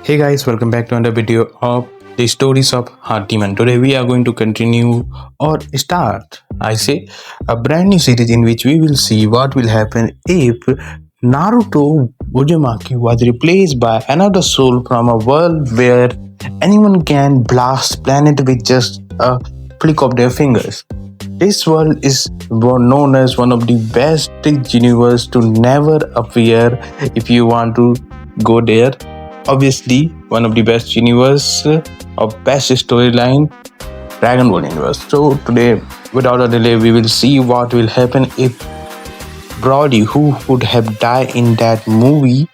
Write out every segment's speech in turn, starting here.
Hey guys, welcome back to another video of the stories of Heart Demon. Today we are going to continue or start, I say, a brand new series in which we will see what will happen if Naruto Uzumaki was replaced by another soul from a world where anyone can blast planet with just a flick of their fingers. This world is known as one of the best universe to never appear. If you want to go there, obviously one of the best universe of best storyline, Dragon Ball universe. So today, without a delay, we will see what will happen if Brody, who would have died in that movie,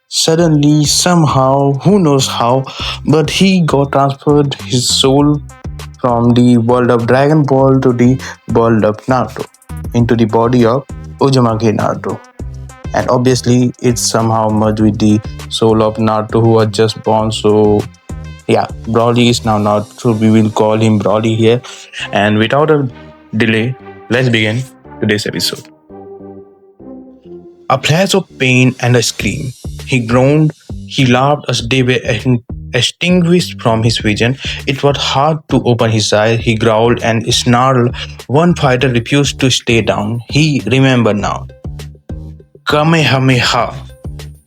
suddenly somehow, who knows how, but he got transferred his soul from the world of Dragon Ball to the world of Naruto into the body of Uzumaki Naruto. And obviously, it's somehow merged with the soul of Naruto who was just born. So, yeah, Broly is now Naruto. So we will call him Broly here. And without a delay, let's begin today's episode. A flash of pain and a scream. He groaned, he laughed as they were extinguished from his vision. It was hard to open his eyes. He growled and snarled. One fighter refused to stay down. He remembered now. Kamehameha.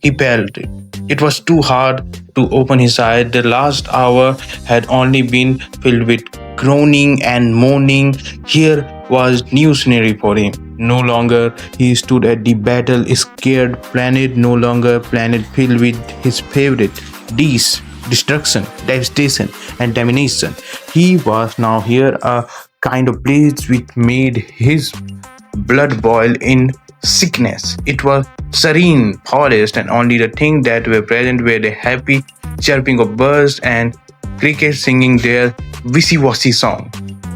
He felt it. It was too hard to open his eyes. The last hour had only been filled with groaning and moaning. Here was new scenery for him. No longer he stood at the battle scared planet, no longer planet filled with his favorite destruction, devastation, and domination. He was now here a kind of place which made his blood boil in sickness. It was serene forest, and only the things that were present were the happy chirping of birds and crickets singing their wishy-washy song.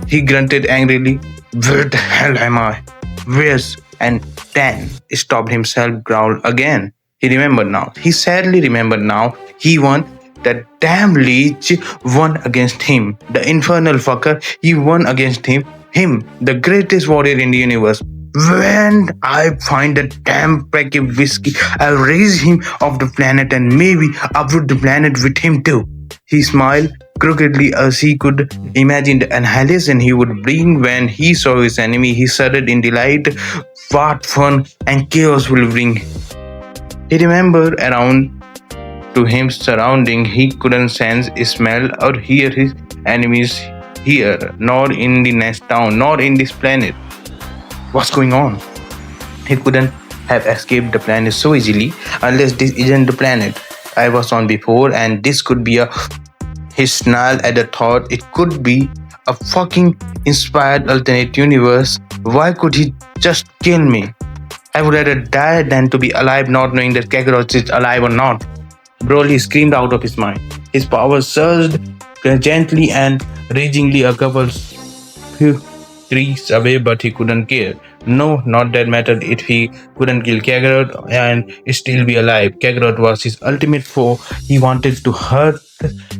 He grunted angrily, "Where the hell am I? Where's..." And then stopped himself, growled again. He remembered now. He sadly remembered now. He won. That damn leech won against him. The infernal fucker, he won against him. Him, the greatest warrior in the universe. When I find that damn pack of whiskey, I'll raise him off the planet and maybe uproot the planet with him too. He smiled crookedly as he could imagine the annihilation he would bring when he saw his enemy. He shuddered in delight. What fun and chaos will bring. He remembered around to him surrounding. He couldn't sense, smell, or hear his enemies here, nor in the next town, nor in this planet. What's going on? He couldn't have escaped the planet so easily unless this isn't the planet I was on before, and this could be a. He snarled at the thought it could be a fucking inspired alternate universe. Why could he just kill me? I would rather die than to be alive not knowing that Kakarot is alive or not. Broly screamed out of his mind. His power surged gently and ragingly a couple few trees away, but he couldn't care. No, not that mattered if he couldn't kill Kakarot and still be alive. Kakarot was his ultimate foe. He wanted to hurt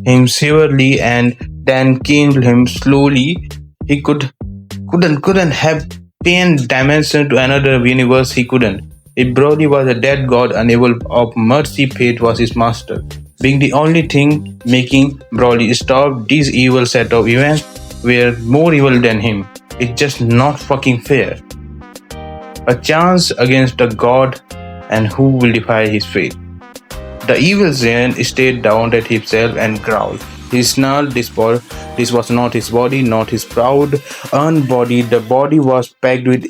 him severely and then kill him slowly. He couldn't have pain dimension to another universe. He couldn't. If Broly was a dead god unable of mercy, fate was his master. Being the only thing making Broly stop this evil set of events were more evil than him. It's just not fucking fair. A chance against a god, and who will defy his fate? The evil Zen stayed down at himself and growled. He snarled, this was not his body, not his proud, earned body. The body was packed with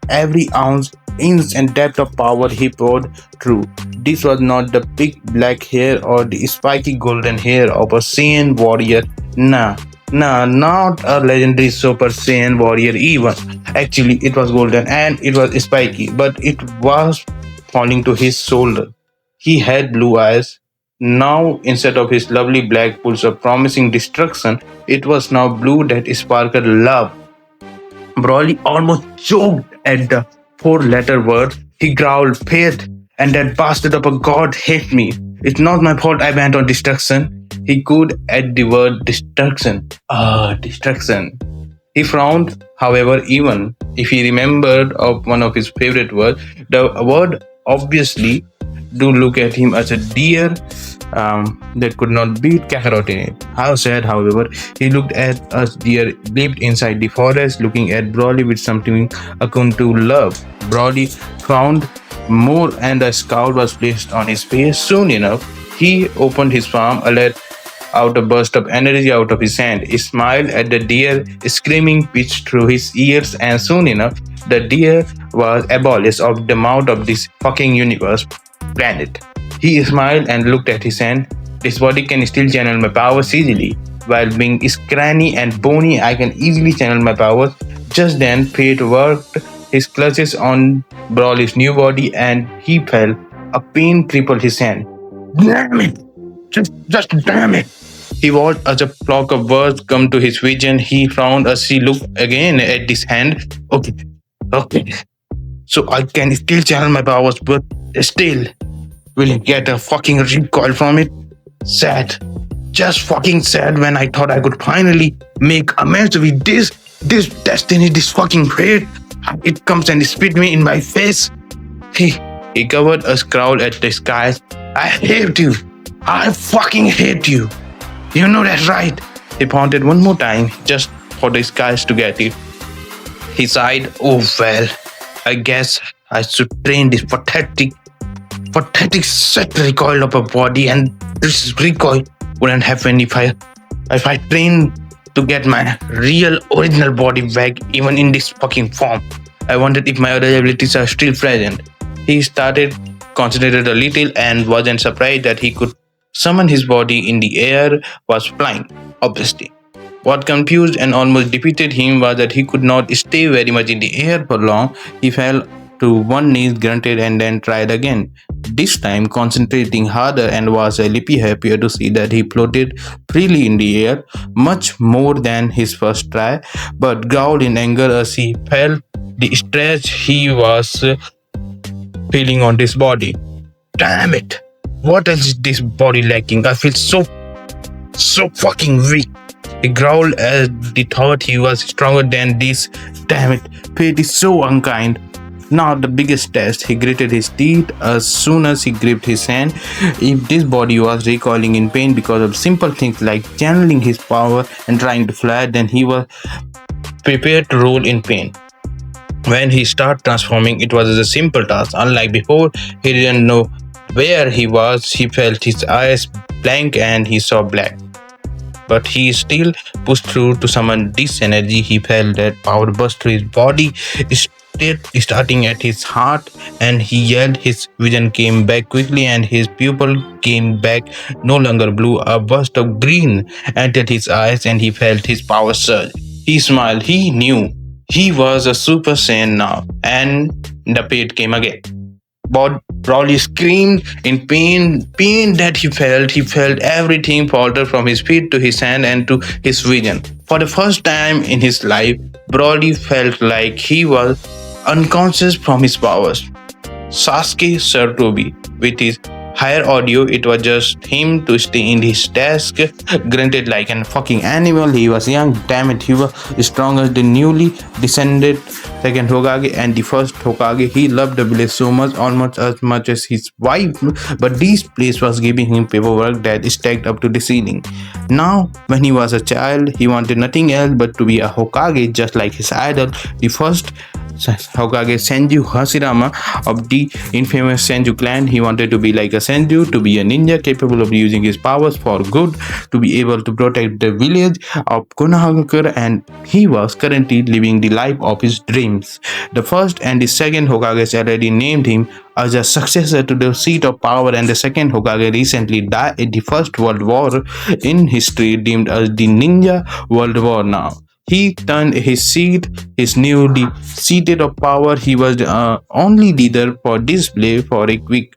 every ounce, inch, and depth of power he poured through. This was not the big black hair or the spiky golden hair of a Saiyan warrior. Nah, not a legendary Super Saiyan warrior even. Actually, it was golden and it was spiky, but it was falling to his shoulder. He had blue eyes. Now, instead of his lovely black pools of promising destruction, it was now blue that sparkled love. Broly almost choked at the four-letter word. He growled, "Faith, and that bastard of a god hate me. It's not my fault I went on destruction." He could add the word destruction. Destruction. He frowned, however, even if he remembered of one of his favorite words. The word obviously do look at him as a deer that could not beat Kakarot in it. How sad, however, he looked at us deer lived inside the forest, looking at Broly with something akin to love. Broly found more, and a scowl was placed on his face. Soon enough, he opened his palm, let out a burst of energy out of his hand. He smiled at the deer, screaming pitch through his ears, and soon enough, the deer was abolished of the mouth of this fucking universe planet. He smiled and looked at his hand. This body can still channel my powers easily. While being scrawny and bony, I can easily channel my powers. Just then, fate worked his clutches on Broly's new body, and he fell. A pain crippled his hand. Damn it! Just damn it! He watched as a flock of birds come to his vision. He frowned as he looked again at his hand. Okay. So I can still channel my powers, but still, will he get a fucking recoil from it? Sad. Just fucking sad when I thought I could finally make amends with this destiny, this fucking fate. It comes and spit me in my face. He covered a scowl at the skies. I hate you. I fucking hate you. You know that, right? He pointed one more time, just for the skies to get it. He sighed. Oh well, I guess I should train this pathetic set recoil of a body, and this recoil wouldn't happen if I train to get my real original body back, even in this fucking form. I wondered if my other abilities are still present. He started, concentrated a little, and wasn't surprised that he could summon his body in the air, was flying, obviously. What confused and almost defeated him was that he could not stay very much in the air for long. He fell to one knee, grunted, and then tried again. This time, concentrating harder, and was a little happier to see that he floated freely in the air, much more than his first try, but growled in anger as he felt the stress he was feeling on his body. Damn it! What else is this body lacking? I feel so fucking weak. He growled as he thought he was stronger than this. Damn it, fate is so unkind. Now the biggest test. He gritted his teeth as soon as he gripped his hand. If this body was recoiling in pain because of simple things like channeling his power and trying to fly, then he was prepared to roll in pain. When he started transforming, it was a simple task. Unlike before, he didn't know where he was. He felt his eyes blank and he saw black. But he still pushed through to summon this energy. He felt that power burst through his body, starting at his heart, and he yelled. His vision came back quickly, and his pupil came back no longer blue. A burst of green entered his eyes, and he felt his power surge. He smiled. He knew he was a Super Saiyan now, and the pain came again. Broly screamed in pain that he felt. He felt everything falter from his feet to his hand and to his vision. For the first time in his life, Broly felt like he was unconscious from his powers. Sasuke Sartobi, with his higher audio, it was just him to stay in his desk, grunted like a fucking animal. He was young, damn it, he was stronger than newly descended second Hokage and the first Hokage. He loved the village so much, almost as much as his wife, but this place was giving him paperwork that stacked up to the ceiling. Now, when he was a child, he wanted nothing else but to be a Hokage, just like his idol, the first Hokage Senju Hashirama of the infamous Senju clan. He wanted to be like a Senju, to be a ninja capable of using his powers for good, to be able to protect the village of Konoha, and he was currently living the life of his dreams. The first and the second Hokages already named him as a successor to the seat of power, and the second Hokage recently died in the First World War, in history deemed as the Ninja World War now. He turned his seat, his newly seated of power. He was the only leader for display for a week.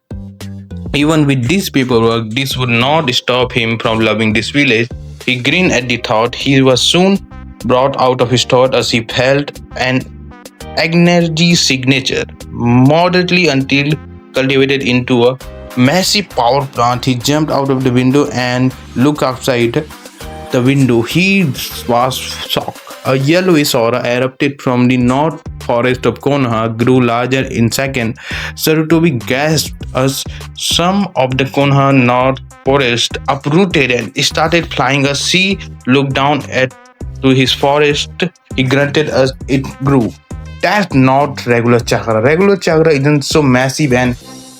Even with this paperwork, this would not stop him from loving this village. He grinned at the thought. He was soon brought out of his thought as he felt an energy signature, moderately until cultivated into a massive power plant. He jumped out of the window and looked outside the window. He was shocked. A yellowish aura erupted from the north forest of Konoha, grew larger in second. Sarutobi gasped as some of the Konoha north forest uprooted and started flying as she looked down at to his forest. He grunted as it grew. That's not regular chakra. Regular chakra isn't so massive and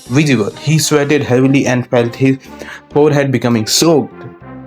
visible. He sweated heavily and felt his forehead becoming soaked.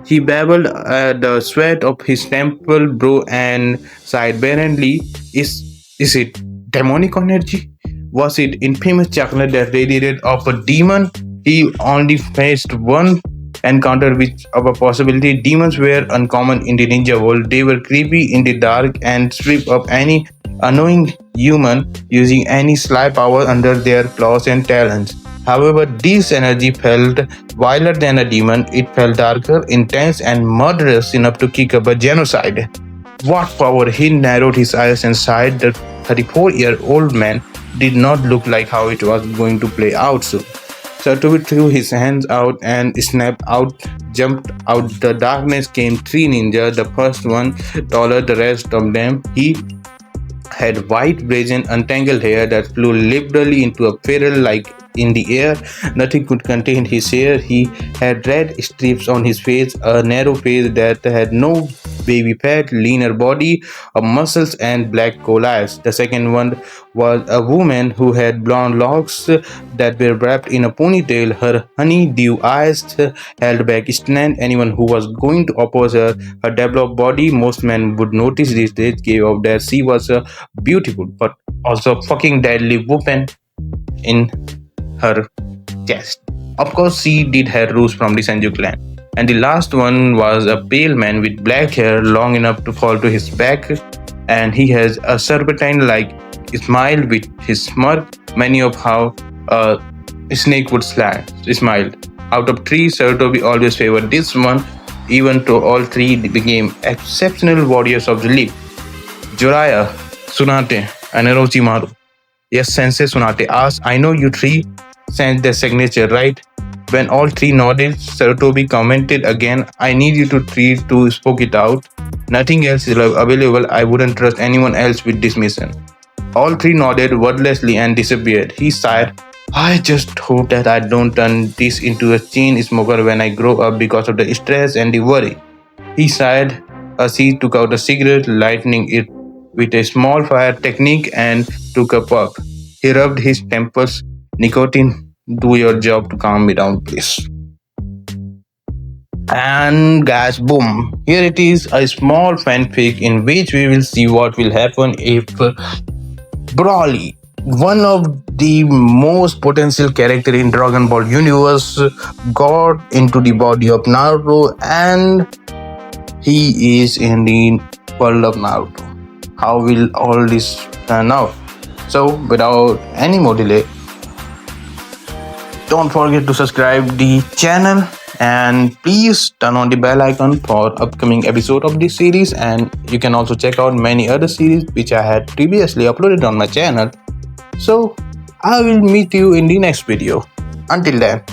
He babbled at the sweat of his temple, bro, and sighed barrenly. Is it demonic energy? Was it infamous chocolate that radiated off a demon? He only faced one encounter with of a possibility. Demons were uncommon in the ninja world. They were creepy in the dark and sweep up any annoying human using any sly power under their claws and talons. However, this energy felt wilder than a demon. It felt darker, intense, and murderous enough to kick up a genocide. What power! He narrowed his eyes and sighed. The 34-year-old man did not look like how it was going to play out soon. Satobi threw his hands out and snapped out, jumped out the darkness came three ninja, the first one taller the rest of them. He had white, brazen, untangled hair that flew liberally into a feral like in the air. Nothing could contain his hair. He had red streaks on his face, a narrow face that had no baby fat, leaner body, of muscles, and black coal eyes. The second one was a woman who had blonde locks that were wrapped in a ponytail. Her honeydew eyes held back stand. Anyone who was going to oppose her developed body, most men would notice these days, gave up that she was a beautiful but also fucking deadly weapon in her chest. Of course, she did have roots from the Senju clan. And the last one was a pale man with black hair long enough to fall to his back, and he has a serpentine like smile with his smirk, many of how a snake would smile. Out of three, Sarutobi always favored this one, even though all three became exceptional warriors of the league. Joraya, Tsunade, and Orochimaru. Yes, Sensei Tsunade asked, I know you three sent their signature, right? When all three nodded, Sarutobi commented again, I need you to three to spoke it out. Nothing else is available. I wouldn't trust anyone else with this mission. All three nodded wordlessly and disappeared. He sighed, I just hope that I don't turn this into a chain smoker when I grow up because of the stress and the worry. He sighed as he took out a cigarette, lighting it with a small fire technique and took a puff. He rubbed his temples. Nicotine, do your job to calm me down, please. And guys, boom! Here it is, a small fanfic in which we will see what will happen if Broly, one of the most potential character in Dragon Ball universe, got into the body of Naruto and he is in the world of Naruto. How will all this turn out? So, without any more delay, don't forget to subscribe the channel and please turn on the bell icon for upcoming episode of this series, and you can also check out many other series which I had previously uploaded on my channel. So I will meet you in the next video. Until then,